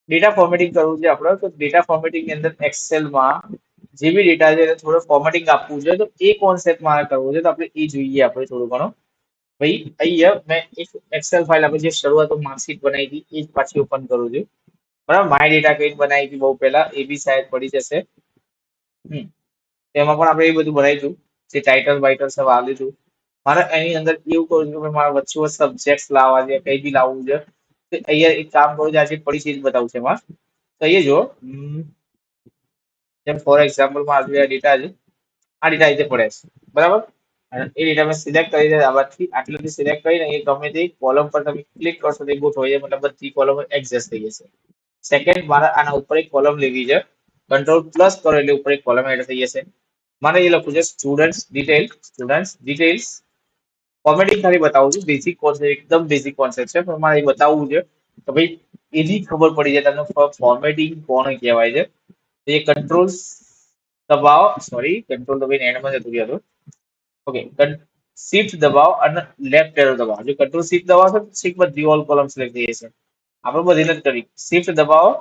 Data formatting કરવું છે આપણે, તો ડેટા ફોર્મેટિંગ ની અંદર એક્સેલમાં જે બી ડેટા છે એને થોડું ફોર્મેટિંગ આપવું છે, તો એ કોન્સેપ્ટ મારે કરવો છે, તો આપણે એ જોઈએ આપણે થોડું ઘણું. ભાઈ અહીંયા મેં એક એક્સેલ ફાઇલ આપણે જે શરૂઆતમાં માર્કશીટ બનાવી હતી એ જ પાછી ઓપન કરું છું. બરાબર, માય ડેટા કઈ બનાવી હતી બહુ પહેલા, એ બી શાયદ પડી જશે. તેમાં પણ આપણે એ બધું બનાવીશું, જે ટાઇટલ વાઇટલ सब આ લીધું. મારે એની અંદર એવું કરું છું કે મારે વચ્ચે સબ્જેક્ટ લાવવા છે, કઈ બી લાવવું છે, તો અહીંયા એક કામ કરું છું, આજે પડી છે એ જ બતાવું છે એમાં. તો અહીંયા જો જેમ ફોર એક્ઝામ્પલમાં આ ડેટા છે, આ ડેટા રીતે પડે છે, બરાબર. અને એ ડેટા મેં સિલેક્ટ કરી છે આમાંથી, આટલેથી સિલેક્ટ કરીને એ ગમે તે કોલમ પર તમે ક્લિક કરશો તો એ ગોઠવાઈ જાય, મતલબ બધી કોલમ એક્ઝેસ થઈ જશે. સેકન્ડ, મારે આના ઉપર એક કોલમ લેવી છે, કંટ્રોલ પ્લસ કરો એટલે ઉપર એક કોલમ એડ થઈ જશે. મારે એ લખવું છે સ્ટુડન્ટ્સ ડિટેલ્સ. ફોર્મેટિંગ ખાલી બતાવું છું, બેઝિક કોન્સેપ્ટ, એકદમ બેઝિક કોન્સેપ્ટ છે, પણ મારે એ બતાવવું છે કે ભાઈ એની ખબર પડી જાય તમને ફોર્મેટિંગ કોને કહેવાય છે. તો એ કંટ્રોલ દબાવો, સોરી કંટ્રોલ દબાઈને એન્ડમાં જતું રહ્યું હતું. ઓકે, શિફ્ટ દબાવો અને લેફ્ટ એરો દબાવો. જો કંટ્રોલ શિફ્ટ દબાવશો તો શિફ્ટ બધી ઓલ કોલમ સિલેક્ટ થઈ જશે. આપણે બધી નથી કરી. શિફ્ટ દબાવો,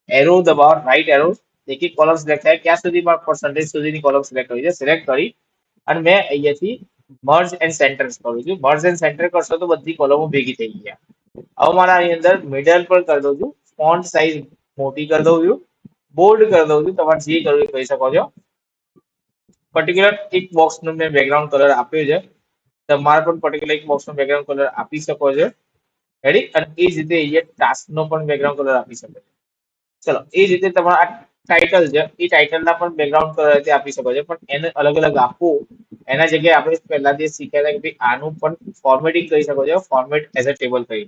એરો દબાવો, રાઈટ એરો, એક એક કોલમ સિલેક્ટ થાય ક્યાં સુધીમાં પર્સન્ટેજ સુધીની કોલમ સિલેક્ટ કરી છે. સિલેક્ટ કરી અને મેં અહીંયાથી મર્જ એન્ડ સેન્ટર કરું છું. મર્જ એન્ડ સેન્ટર કરશો તો બધી કોલમો ભેગી થઈ ગયા. હવે મારા અહીં અંદર મિડલ પર કરી દઉં છું, ફોન્ટ સાઇઝ મોટી કરી દઉં છું, બોલ્ડ કરી દઉં છું, તમારે જે કરવું એ કરી શકો છો. પર્ટિક્યુલર એક બોક્સનું મેં બેકગ્રાઉન્ડ કલર આપ્યો છે, તમારે પણ પર્ટિક્યુલર એક બોક્સનો બેકગ્રાઉન્ડ કલર આપી શકો છો. રેડી, અને એ જ રીતે અહીંયા ટાસ્કનો પણ બેકગ્રાઉન્ડ કલર આપી શકો છો. ચલો, એ જ રીતે તમારા આ ટાઇટલ છે, એ ટાઇટલના પણ બેકગ્રાઉન્ડ કલર આપી શકો છો, પણ એને અલગ અલગ આપવું એના જગ્યાએ આપણે પહેલાથી શીખ્યા હતા કે ભાઈ આનું પણ ફોર્મેટિંગ કરી શકો છો, ફોર્મેટ એઝ અ ટેબલ કરી.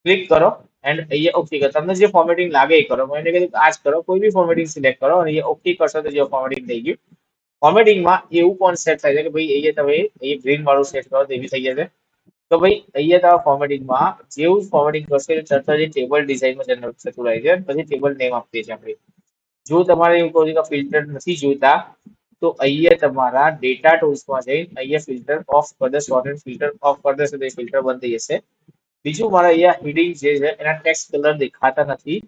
ક્લિક કરો એન્ડ અહીંયા ઓકે કરો. તમને જે ફોર્મેટિંગ લાગે એ કરો. મેં કીધું આ જ કરો, કોઈ બી ફોર્મેટિંગ સિલેક્ટ કરો અને અહીંયા ઓકે કરશો તો જે ફોર્મેટિંગ થઈ ગયું. ફોર્મેટિંગમાં એવું કોન્સેપ્ટ થાય છે કે ભાઈ અહીંયા તમે અહીંયા ગ્રીન વાળું સેટ કરો તો એવી થઈ જશે. તો ભાઈ અહીંયા તમારા ફોર્મેટિંગમાં જેવું ફોર્મેટિંગ કરશો એટલે તરત જ ટેબલ ડિઝાઇનમાં જનરેટ થતું રહે છે, પછી ટેબલ નેમ આપીએ છીએ આપણે. જો તમારે એવું કહું કે ફિલ્ટર નથી જોઈતા તો અહીંયા તમારા ડેટા ટૂલ્સમાં જઈ અહીંયા ફિલ્ટર ઓફ કરી દે, સોર્ટ એન્ડ ફિલ્ટર ઓફ કરી દેશો તો ફિલ્ટર બંધ થઈ જશે. બીજું, મારા અહીંયા હેડિંગ જે છે એના ટેક્સ્ટ કલર દેખાતા નથી,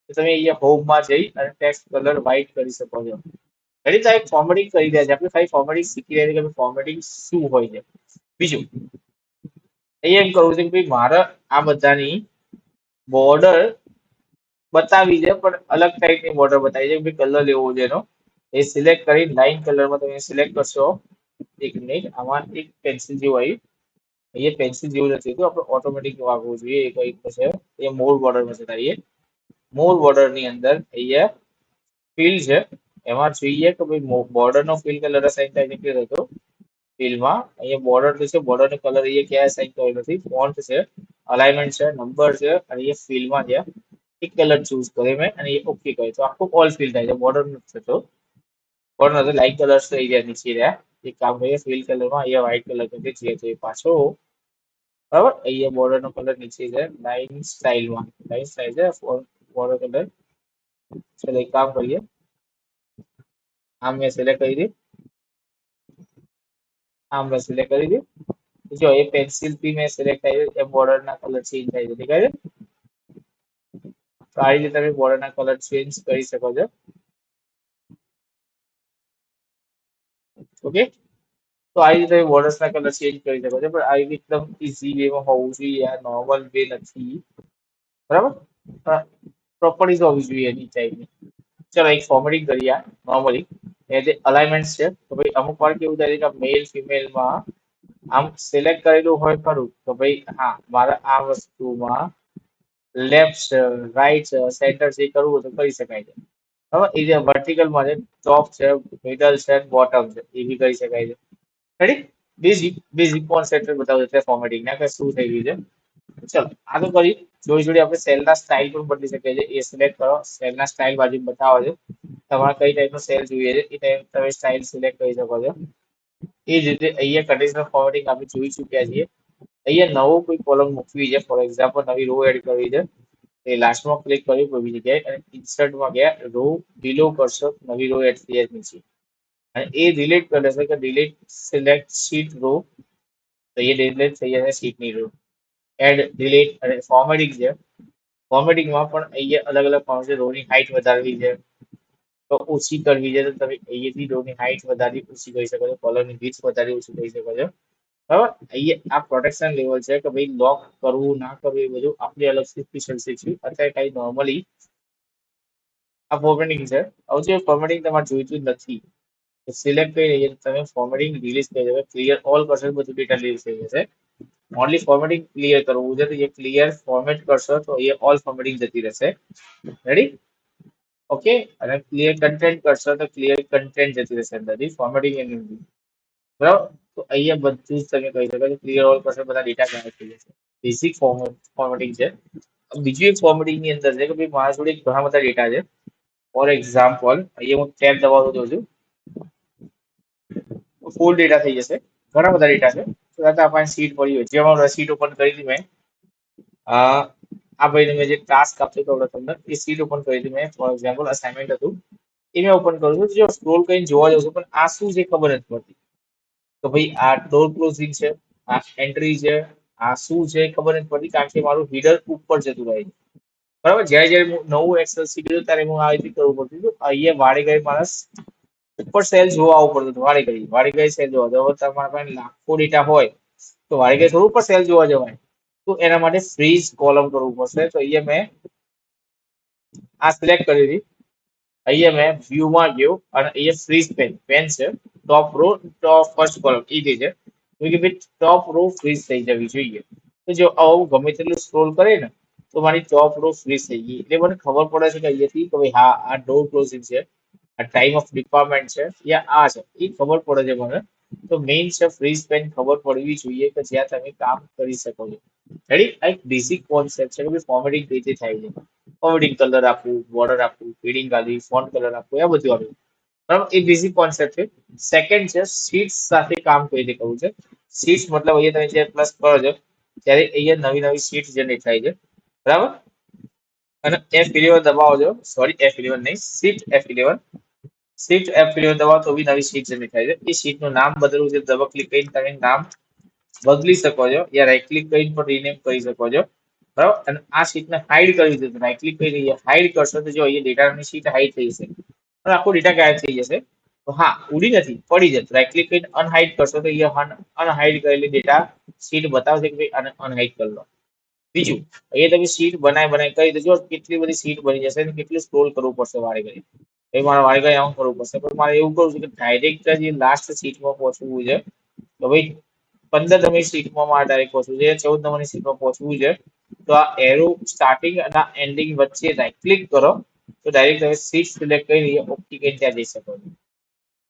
તો તમે અહીંયા હોમમાં જઈ અને ટેક્સ્ટ કલર વ્હાઇટ કરી શકો છો. એટલે તો એક ફોર્મેટિંગ કરી રહ્યા છે આપણે, ખાલી ફોર્મેટિંગ શીખી રહ્યા છે કે ફોર્મેટિંગ શું હોય છે. બીજું, અહીંયા એમ કહું છું કે ભાઈ મારે આ બધાની બોર્ડર બતાવી છે, પણ અલગ ટાઈપની બોર્ડર બતાવી છે, ભાઈ કલર લેવો છે એનો. એ સિલેક્ટ કરી લાઈન કલરમાં તમે સિલેક્ટ કરશો. એક મિનિટ, આમાં એક પેન્સિલ જેવું આવ્યું, અહીંયા પેન્સિલ જેવું નથી તો આપણે ઓટોમેટિક વાગવું જોઈએ. એ કઈ છે એ મોર બોર્ડરમાં છે તારી, મોર બોર્ડર ની અંદર અહીંયા ફિલ છે, એમાં જોઈએ કે ભાઈ બોર્ડર નો ફિલ કલર અસાઇન થાય છે કે હતો ફિલમાં. અહીંયા બોર્ડર છે, બોર્ડર નો કલર અહીંયા ક્યાં અસાઇન થયો નથી. ફોન્ટ છે, અલાઇનમેન્ટ છે, નંબર છે, અને અહીંયા ફિલમાં છે એક કલર ચૂઝ કર્યો મેં અને એ ઓકે કર્યું તો આખું ઓલ ફિલ થાય છે. બોર્ડર નથી થતો, બોર્ડર નથી, લાઇટ કલર્સ તો અહીંયા નીચે રહ્યા. એક કામ કરીએ, ફિલ કલરમાં અહીંયા વ્હાઇટ કલર કરી દઈએ તો એ પાછો બરાબર. અહીંયા બોર્ડર નો કલર નીચે છે, લાઇન સ્ટાઇલમાં લાઇન સ્ટાઇલ છે, બોર્ડર કલર. ચલો એક કામ કરીએ, આમ મેં સિલેક્ટ કરી દી, આમ મેં સિલેક્ટ કરી દી. જો એ પેન્સિલ થી મેં સિલેક્ટ કરી એ બોર્ડર ના કલર ચેન્જ થાય છે, દેખાય છે. તો આ રીતે તમે બોર્ડર ના કલર ચેન્જ કરી શકો છો. ઓકે, તો આ રીતે તમે બોર્ડર્સ ના કલર ચેન્જ કરી શકો છો, પણ આ રીતે એકદમ ઇઝી વેમાં હોવું જોઈએ. આ નોર્મલ વે નથી, બરાબર. પ્રોપર્ટીઝ હોવી જોઈએ એની ટાઈપની. ચલો એક ફોર્મેટિંગ કરીએ નોર્મલી. એ જે અલાઇનમેન્ટ છે, તો ભાઈ અમુક વાર કેવું થાય છે કે મેલ ફિમેલમાં આમ સિલેક્ટ કરેલું હોય ખરું તો ભાઈ હા મારે આ વસ્તુમાં લેફ્ટ છે, રાઈટ છે, સેન્ટર જે કરવું હોય તો કરી શકાય છે. બરાબર, એ જે વર્ટિકલમાં છે, ટોપ છે, મિડલ છે, બોટમ છે, એ બી કરી શકાય છે. રેડી, બેઝિક બેઝિક કોન્સેપ્ટ બતાવું એટલે ફોર્મેટિંગ ના કે શું થઈ ગયું છે. ચલો આ તો કરી, જોડી જોડી આપણે સેલના સ્ટાઇલ પણ બદલી શકીએ છીએ. એ સિલેક્ટ કરો, સેલના સ્ટાઇલ બાજુ બતાવો છે, તમારે કઈ ટાઈપનો સેલ જોઈએ છે એ ટાઈપ તમે સ્ટાઇલ સિલેક્ટ કરી શકો છો. એ જ રીતે અહીંયા કન્ડિશનલ ફોર્મેટિંગ આપણે જોઈ ચૂક્યા છીએ. અહીંયા નવો કોઈ કોલમ મૂકવી છે, ફોર એક્ઝામ્પલ નવી રો એડ કરવી છે, એ લાસ્ટમાં ક્લિક કર્યું કોઈ બી જગ્યાએ અને ઇન્સર્ટમાં ગયા, રો બિલો કરશો, નવી રો એડ થઈ જાય નીચે અને એ ડિલીટ કરી દેશે કે ડિલીટ સિલેક્ટ શીટ રો, તો એ ડિલીટ થઈ જશે શીટની રો. એડ ડિલીટ અને ફોર્મેટિંગ છે, ફોર્મેટિંગમાં પણ અહીંયા અલગ અલગ ફોર્મ છે. રોની હાઈટ વધારવી છે તો ઓછી કરવી છે તો તમે અહીંયાથી રોની હાઈટ વધારી ઓછી કરી શકો છો. કોલમની વિડ્થ વધારી ઓછી કરી શકો છો. બરાબર. અહીંયા આ પ્રોટેક્શન લેવલ છે કે ભાઈ લોક કરવું ના કરવું એ બધું આપણે અલગથી શીખવી. અત્યારે કઈ નોર્મલી આ ફોર્મેટિંગ છે. હવે જો ફોર્મેટિંગ તમારે જોઈતું જ નથી તો સિલેક્ટ કરી લઈએ તમે ફોર્મેટિંગ રિલીઝ કરી દેવા ક્લિયર ઓલ કરશો બધું ડેટા રિલીઝ થઈ જશે. ઓનલી ફોર્મેટિંગ ક્લિયર કરવું છે તો એ ક્લિયર ફોર્મેટ કરશો તો એ ઓલ ફોર્મેટિંગ જતી રહેશે. રેડી? ઓકે. અને ક્લિયર કન્ટેન્ટ કરશો તો ક્લિયર કન્ટેન્ટ જતી રહેશે અંદરથી ફોર્મેટિંગ એની બરાબર. તો અહીંયા બધું જ તમે કહી શકો છો ક્લિયર ઓલ કરશો બધા ડેટા ગાયબ થઈ જશે. બેસિક ફોર્મેટિંગ છે. બીજું એક ફોર્મેટિંગ ની અંદર છે કે ભાઈ મારા જોડે ઘણા બધા ડેટા છે. ફોર એક્ઝામ્પલ અહીંયા હું ટેબ દબાવતો જોઉં છું ફૂલ ડેટા થઈ જશે. ઘણા બધા ડેટા છે. તો આપણે સીટ પડી હોય જેમાં સીટ ઓપન કરી હતી મેં આ ભાઈને મેં જે ટાસ્ક આપ્યો હતો તમને એ સીટ ઓપન કરી હતી મેં. ફોર એક્ઝામ્પલ અસાઇનમેન્ટ હતું એ મેં ઓપન કરું છું. જો સ્ક્રોલ કરીને જોવા જઉં છું પણ આ શું છે ખબર નથી પડતી. તો ભાઈ આ ડોર ક્લોઝિંગ છે, આ એન્ટ્રી છે, આ શું છે ખબર નથી પડતી કારણ કે મારું હીડર ઉપર જતું રહે છે. બરાબર. જ્યારે જ્યારે હું નવું એક્સેલ શીખ્યું ત્યારે હું આ રીતે કરવું પડતું હતું. અહીંયા વાળી ગઈ માણસ ઉપર સેલ જોવા આવવું પડતું હતું. વાળી ગઈ સેલ જોવા. હવે તમારા પાસે લાખો ડેટા હોય તો વાળી ગઈ થોડું ઉપર સેલ જોવા જવાય. તો એના માટે ફ્રીઝ કોલમ કરવું પડશે. તો અહીંયા મેં આ સિલેક્ટ કરી હતી. અહીંયા મેં વ્યૂમાં ગયો અને અહીંયા ફ્રીઝ પેન છે ટોપ રો ટોપ ફર્સ્ટ કોલમ એ છે તો કે ભાઈ ટોપ રો ફ્રીઝ થઈ જવી જોઈએ. તો જો આવું ગમે તેટલું સ્ક્રોલ કરે ને તો મારી ટોપ રો ફ્રીઝ થઈ ગઈ. એટલે મને ખબર પડે છે કે અહીંયાથી કે ભાઈ હા આ ડોર ક્લોઝિંગ છે, આ ટાઈમ ઓફ ડિપાર્ટમેન્ટ છે યા આ છે એ ખબર પડે છે મને. તો મેઇન છે ફ્રીઝ પેન ખબર પડવી જોઈએ કે જ્યાં તમે કામ કરી શકો છો. રેડી? આ એક બેઝિક કોન્સેપ્ટ છે કે ભાઈ ફોર્મેટિંગ કઈ રીતે થાય છે. ફોર્મેટિંગ કલર આપવું, બોર્ડર આપવું, ફીડિંગ આલી, ફોન્ટ કલર આપવું આ બધું આપવું. બરાબર. એ બેઝિક કોન્સેપ્ટ છે. સેકન્ડ છે શીટ્સ સાથે કામ કઈ રીતે કરવું છે. શીટ્સ મતલબ અહીંયા તમે જે પ્લસ કરો છો ત્યારે અહીંયા નવી નવી શીટ જનરેટ થાય છે. બરાબર. અને F11 દબાવો છો. સોરી F11 નહીં Shift F11 દબાવો તો બી નવી શીટ જનરેટ થાય છે. એ શીટનું નામ બદલવું છે. ડબલ ક્લિક કરીને તમે નામ બદલી શકો છો યા રાઈટ ક્લિક કરીને પણ રીનેમ કરી શકો છો. બરાબર. અને આ શીટને હાઈડ કરવી છે તો રાઈટ ક્લિક કરીને હાઈડ કરશો તો જો અહીંયા ડેટાની શીટ હાઈડ થઈ જશે અને આખો ડેટા ગાયબ થઈ જશે. તો હા ઉડી નથી પડી જશે. રાઈટ ક્લિક કરીને અનહાઈડ કરશો તો અહીંયા અનહાઈડ કરેલી ડેટા શીટ બતાવશે કે ભાઈ આને અનહાઈડ કરી લો. બીજું અહીંયા તમે શીટ બનાવી કરી દેજો કેટલી બધી શીટ બની જશે અને કેટલું સ્ક્રોલ કરવું પડશે વારે ઘડી. એ મારે વારે ઘડી આવું કરવું પડશે પણ મારે એવું કરવું છે કે ડાયરેક્ટ જ લાસ્ટ સીટમાં પહોંચવું છે. તો ભાઈ 15 નંબરની સીટમાં મારે ડાયરેક્ટ પહોંચવું છે, 14 નંબરની સીટમાં પહોંચવું છે. તો આ એરો સ્ટાર્ટિંગ અને એન્ડિંગ વચ્ચે રાઈટ ક્લિક કરો તો ડાયરેક્ટ તમે સીટ સિલેક્ટ કરી ઓકે કરીને ત્યાં જઈ શકો છો.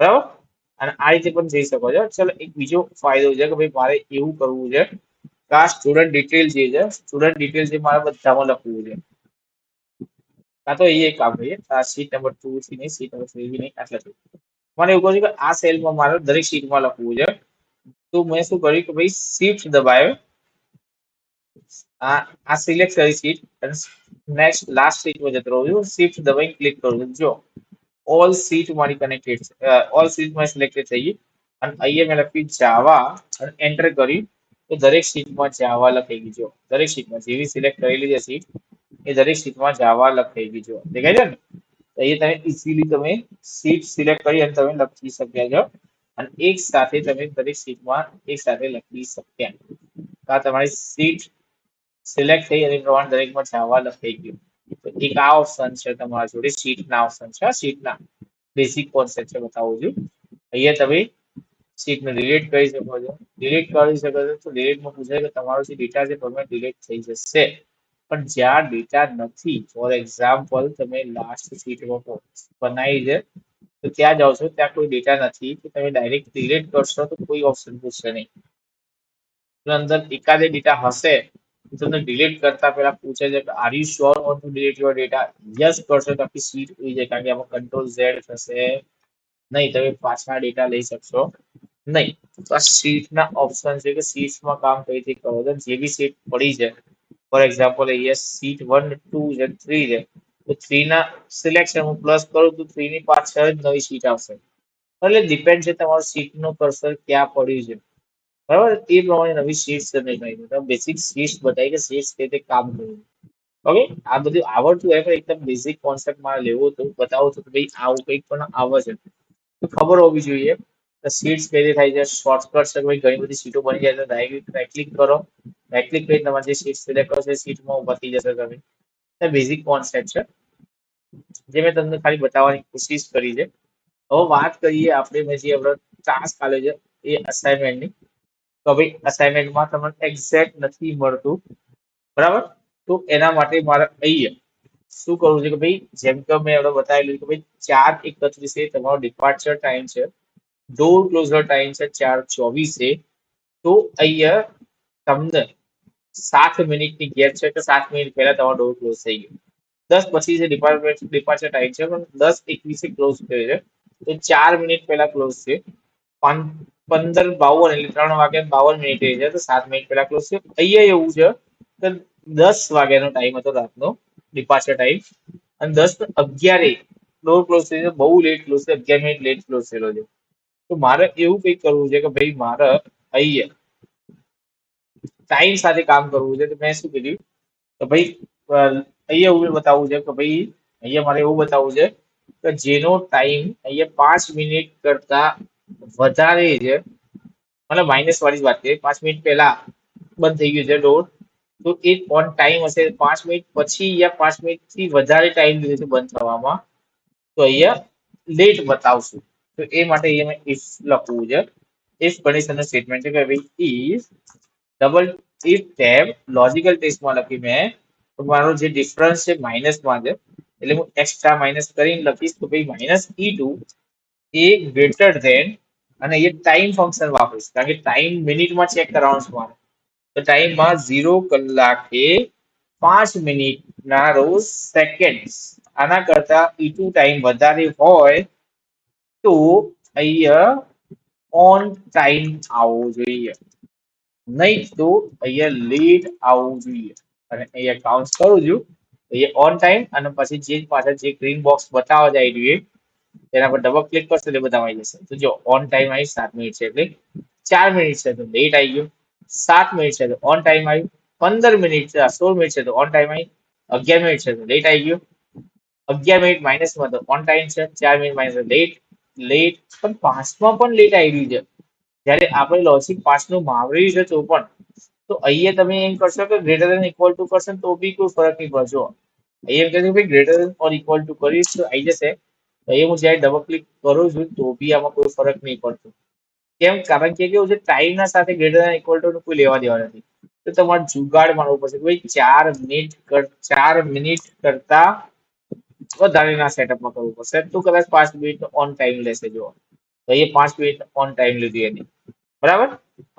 બરાબર. અને આ રીતે પણ જઈ શકો છો. ચલો એક બીજો ફાયદો છે કે ભાઈ મારે એવું કરવું છે કે આ સ્ટુડન્ટ ડિટેલ જે છે સ્ટુડન્ટ ડિટેલ જે મારે બધામાં લખવું છે. કાં તો એ કામ કરીએ આ સીટ નંબર 2 થી નહીં સીટ નંબર 3 થી નહીં આટલા મને એવું કહ્યું છે કે આ સેલમાં મારે દરેક સીટમાં લખવું છે. તો મેં શું કર્યું કે ભાઈ શિફ્ટ દબાયો આ સિલેક્ટ કરી સીટ અને નેક્સ્ટ લાસ્ટ સીટમાં જતો રહું છું. શિફ્ટ દબાઈને ક્લિક કરું છું. જો ઓલ સીટ મારી કનેક્ટેડ છે. ઓલ સીટ મારી સિલેક્ટેડ થઈ ગઈ અને અહીંયા મેં લખ્યું જાવા અને એન્ટર કરી તો દરેક સીટમાં જાવા લખાઈ ગઈ. જો દરેક સીટમાં જેવી સિલેક્ટ કરેલી છે સીટ એ દરેક સીટમાં જાવા લખાઈ ગઈ. જો દેખાય છે ને? અહીંયા તમે ઇઝીલી તમે સીટ સિલેક્ટ કરી અને તમે લખી શક્યા છો અને એક સાથે તમે દરેક સીટમાં એક સાથે લખી શક્યા. આ તમારી સીટ સિલેક્ટ થઈ અને પ્રમાણે દરેકમાં જાવા લખાઈ ગયું. તો એક આ ઓપ્શન છે તમારા જોડે સીટના ઓપ્શન છે. સીટના બેઝિક કોન્સેપ્ટ છે બતાવું છું. અહીંયા તમે સીટને ડિલીટ કરી શકો છો. ડિલીટ કરી શકો છો તો ડિલીટમાં પૂછે કે તમારો જે ડેટા છે તમે ડિલીટ થઈ જશે. પણ જ્યાં ડેટા નથી ફોર એક્ઝામ્પલ તમે લાસ્ટ સીટમાં બનાવી છે તો ત્યાં જાઓ છો ત્યાં કોઈ ડેટા નથી તો તમે ડાયરેક્ટ ડિલીટ કરશો તો કોઈ ઓપ્શન પૂછશે નહીં. અંદર એકાદે ડેટા હશે તો તમને ડિલીટ કરતા પહેલા પૂછે છે કે are you sure want to delete your data. Yes કરશો તો આખી સીટ ઉડી જાય કારણ કે આમાં કંટ્રોલ ઝેડ થશે નહીં. તમે પાછા ડેટા લઈ શકશો નહીં. તો આ સીટના ઓપ્શન છે કે સીટ્સમાં કામ કઈ રીતે કરો છો. જે બી સીટ પડી છે ફોર એક્ઝામ્પલ અહીંયા સીટ 1 2 છે 3 છે તો 3 ના સિલેક્શન હું પ્લસ કરું તો 3 ની પાછળ જ નવી સીટ આવશે. એટલે ડિપેન્ડ છે તમારું સીટનું કર્સર ક્યાં પડ્યું છે. બરાબર. એ પ્રમાણે નવી સીટ્સ જનરેટ થાય છે. બેસિક સીટ્સ બતાવી કે સીટ્સ કઈ રીતે કામ કરે છે. ઓકે, આ બધું આવડતું હોય પણ એકદમ બેઝિક કોન્સેપ્ટ મારે લેવો હતો, બતાવો તો ભાઈ આવું કંઈક પણ આવે છે તો ખબર હોવી જોઈએ. સીટ્સ કઈ રીતે થાય છે, શોર્ટકટ છે, ભાઈ ઘણી બધી સીટો બની જાય તો ડાયરેક્ટ રાઈટ ક્લિક કરો, રાઈટ ક્લિક કરી તમારે જે સીટ સિલેક્ટ કરો છો સીટમાં ઉભા થઈ જશે તમે. બેઝિક કોન્સેપ્ટ છે જે મેં તમને ખાલી બતાવવાની કોશિશ કરી છે. હવે વાત કરીએ આપણે મેં જે આપણે ટાસ્ક આલે છે એ અસાઇનમેન્ટની. તો ભાઈ અસાઇનમેન્ટમાં તમને એક્ઝેક્ટ નથી મળતું, બરાબર? તો એના માટે મારે અહીંયા શું કરવું છે કે ભાઈ જેમ કે મેં આપણે બતાવેલું કે ભાઈ 4:31 તમારો ડિપાર્ચર ટાઈમ છે, ડોર ક્લોઝર ટાઈમ છે 4:24. તો અહીંયા તમને 7 મિનિટની ગેપ છે કે 7 મિનિટ પહેલા તમારો ડોર ક્લોઝ થઈ ગયો. 10:25 ડિપાર્ચર ટાઈમ છે પણ 10:21 ક્લોઝ થયો છે, તો 4 મિનિટ પહેલા ક્લોઝ છે. 15:52 એટલે 3:52 છે તો 7 મિનિટ પહેલા ક્લોઝ છે. અહીંયા એવું છે કે 10 વાગ્યાનો ટાઈમ હતો રાતનો ડિપાર્ચર ટાઈમ, અને 10:11 ડોર ક્લોઝ થઈ છે, બહુ લેટ ક્લોઝ છે, 11 મિનિટ લેટ ક્લોઝ થયેલો છે. તો મારે એવું કંઈક કરવું છે કે ભાઈ મારે અહીંયા ટાઈમ સાથે કામ કરવું છે. તો મેં શું કીધું તો ભાઈ અહીંયા એવું બતાવવું છે કે ભાઈ અહીંયા મારે એવું બતાવવું છે કે જેનો ટાઈમ અહીંયા 5 મિનિટ કરતા વધારે છે, મતલબ માઇનસ વાળી જ વાત કરીએ, 5 મિનિટ પહેલા બંધ થઈ ગયું છે ડોર, તો એ ઓન ટાઈમ હશે. 5 મિનિટ પછી યા 5 મિનિટ થી વધારે ટાઈમ લીધો છે બંધ થવામાં, તો અહીંયા લેટ બતાવશું. તો એ માટે અહીંયા મેં ઇફ લખવું છે. ઇફ કન્ડિશનલ સ્ટેટમેન્ટ છે કે ભાઈ if double if tab logical ટેસ્ટમાં લખી મેં તો મારો જે ડિફરન્સ છે માઇનસમાં છે, એટલે હું એક્સ્ટ્રા માઇનસ કરીને લખીશ તો ભાઈ -E2 એ ગ્રેટર ધેન, અને એ ટાઈમ ફંક્શન વાપરીશ કારણ કે ટાઈમ મિનિટમાં ચેક કરવાનું છે મારે. તો ટાઈમમાં 0 કલાકે 5 મિનિટના રોજ સેકન્ડ, આના કરતા E2 ટાઈમ વધારે હોય તો અહીંયા ઓન ટાઈમ આવવો જોઈએ, નહીં તો અહીંયા લેટ આવવું જોઈએ. અને અહીંયા કાઉન્ટ કરું છું, અહીંયા ઓન ટાઈમ અને પછી જે પાછળ જે ગ્રીન બોક્સ બતાવવા જાય જોઈએ તેના પર ડબલ ક્લિક કરશો એટલે બધા આવી જશે. તો જો ઓન ટાઈમ આવી 7 મિનિટ છે એટલે 4 મિનિટ છે તો લેટ આવી ગયું, 7 મિનિટ છે તો ઓન ટાઈમ આવ્યું, 15 મિનિટ છે 16 મિનિટ છે તો ઓન ટાઈમ આવી, 11 મિનિટ છે તો લેટ આવી ગયું, 11 મિનિટ માઇનસમાં તો ઓન ટાઈમ છે, 4 મિનિટ માઇનસ લેટ, લેટ પણ પાસમાં પણ લેટ આવી રહ્યું છે. જ્યારે આપણે લોજિક પાસનું માવર્યું છે તો પણ, તો અહીંયા તમે એમ કરશો કે ગ્રેટર ધેન ઇક્વલ ટુ કરશો તો બી કોઈ ફરક નહીં પડશે. અહીંયા એમ કહે greater than or equal to કરીશ તો આવી જશે. તો એ હું જ્યારે ડબલ ક્લિક કરું છું તો બી આમાં કોઈ ફરક નહીં પડતો. કેમ? કારણ કે કેવું છે ટાઈમના સાથે ગ્રેટર ધેન ઇક્વલ ટુ કોઈ લેવા દેવા નથી. તો તમારે જુગાડ મારવું પડશે કે ભાઈ 4 મિનિટ કરતા વધારેના સેટઅપમાં કરવું પડશે તો કદાચ 5 મિનિટ ઓન ટાઈમ લેશે. જો તો એ 5 મિનિટ ઓન ટાઈમ લીધી એની, બરાબર?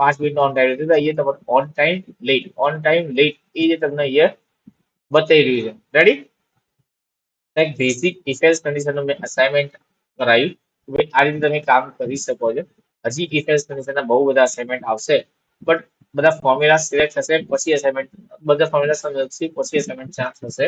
5 મિનિટ ઓન ટાઈમ લીધી તો અહીંયા તમારે on time late, on time late એ જે તમને અહીંયા બતાવી રહ્યું છે. રેડી? એક બેઝિક ઇફ એલ્સ કન્ડિશનનું મેં અસાઇનમેન્ટ કરાયું. ભાઈ આ રીતે તમે કામ કરી શકો છો. હજી ઇફ એલ્સ કન્ડિશનના બહુ બધા અસાઇનમેન્ટ આવશે, બટ બધા ફોર્મ્યુલા સિલેક્ટ થશે પછી અસાઇનમેન્ટ, બધા ફોર્મ્યુલા સમજશે પછી અસાઇનમેન્ટ ચાન્સ થશે.